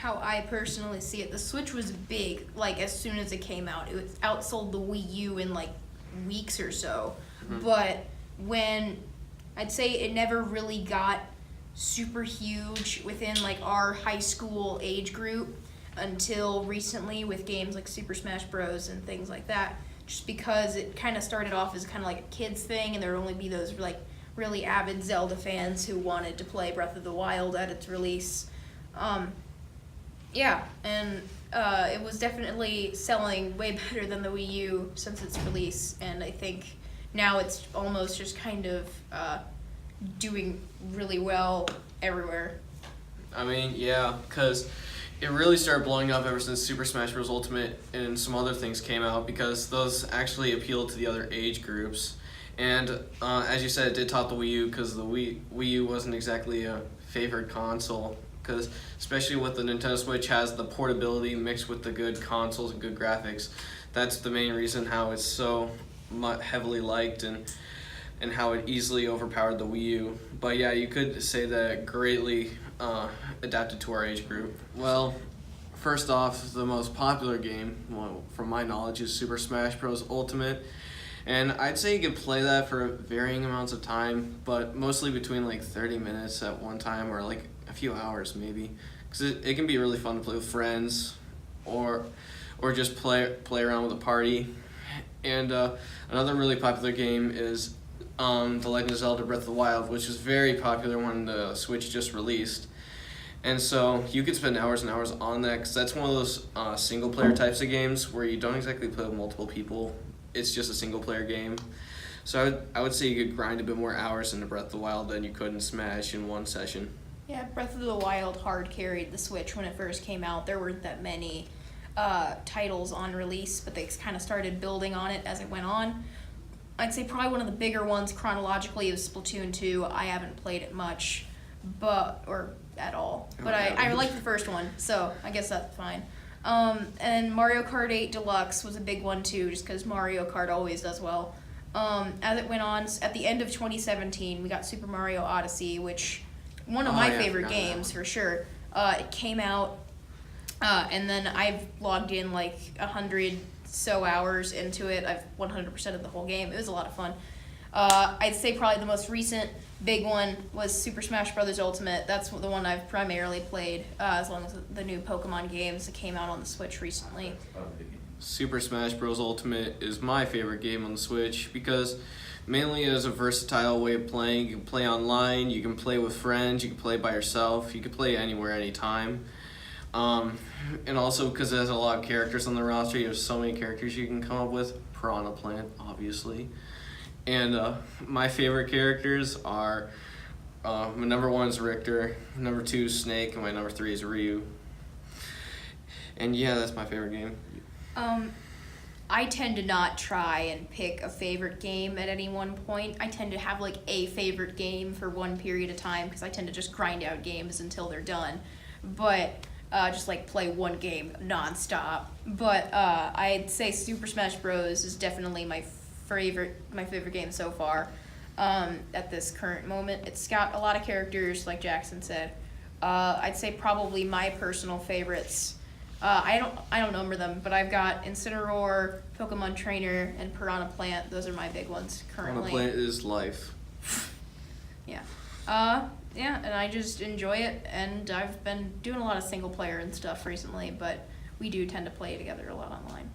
how I personally see it, the Switch was big, like, as soon as it came out. It was outsold the Wii U in, like, weeks or so. But when, I'd say it never really got super huge within, like, our high school age group until recently with games like Super Smash Bros. And things like that, just because it kind of started off as kind of like a kid's thing, and there would only be those, like, really avid Zelda fans who wanted to play Breath of the Wild at its release. It was definitely selling way better than the Wii U since its release, and I think now it's almost just kind of doing really well everywhere. I mean, yeah, because it really started blowing up ever since Super Smash Bros. Ultimate and some other things came out, because those actually appealed to the other age groups. And as you said, it did top the Wii U, because the Wii U wasn't exactly a favored console, because especially with the Nintendo Switch has the portability mixed with the good consoles and good graphics. That's the main reason how it's so heavily liked, and how it easily overpowered the Wii U. But yeah, you could say that it greatly adapted to our age group. Well, first off, the most popular game, well, from my knowledge, is Super Smash Bros. Ultimate. And I'd say you can play that for varying amounts of time, but mostly between like 30 minutes at one time, or like a few hours maybe. Because it can be really fun to play with friends, or just play around with a party. And another really popular game is The Legend of Zelda Breath of the Wild, which is very popular when the Switch just released. And so you could spend hours and hours on that, because that's one of those single-player types of games where you don't exactly play with multiple people. It's just a single-player game. So I would say you could grind a bit more hours into Breath of the Wild than you could in Smash in one session. Yeah, Breath of the Wild hard carried the Switch when it first came out. There weren't that many titles on release, but they kind of started building on it as it went on. I'd say probably one of the bigger ones chronologically is Splatoon 2. I haven't played it much, or at all. But I like the first one, so I guess that's fine. And Mario Kart 8 Deluxe was a big one too, just because Mario Kart always does well. As it went on, at the end of 2017, we got Super Mario Odyssey, which one of my favorite games for sure. It came out, and then I've logged in like 100 so hours into it. I've 100% of the whole game. It was a lot of fun. I'd say probably the most recent big one was Super Smash Bros. Ultimate. That's the one I've primarily played, as long as the new Pokemon games that came out on the Switch recently. Super Smash Bros. Ultimate is my favorite game on the Switch, because mainly it is a versatile way of playing. You can play online, you can play with friends, you can play by yourself, you can play anywhere, anytime. And also because it has a lot of characters on the roster, you have so many characters you can come up with. Piranha Plant, obviously. And my favorite characters are, my number 1 is Richter, number 2 is Snake, and my number 3 is Ryu. And yeah, that's my favorite game. I tend to not try and pick a favorite game at any one point. I tend to have like a favorite game for one period of time, because I tend to just grind out games until they're done. But just like play one game nonstop. But I'd say Super Smash Bros. Is definitely my favorite game so far. At this current moment, it's got a lot of characters, like Jackson said. I'd say probably my personal favorites. I don't number them, but I've got Incineroar, Pokemon Trainer, and Piranha Plant. Those are my big ones currently. Piranha Plant is life. Yeah. And I just enjoy it, and I've been doing a lot of single player and stuff recently, but we do tend to play together a lot online.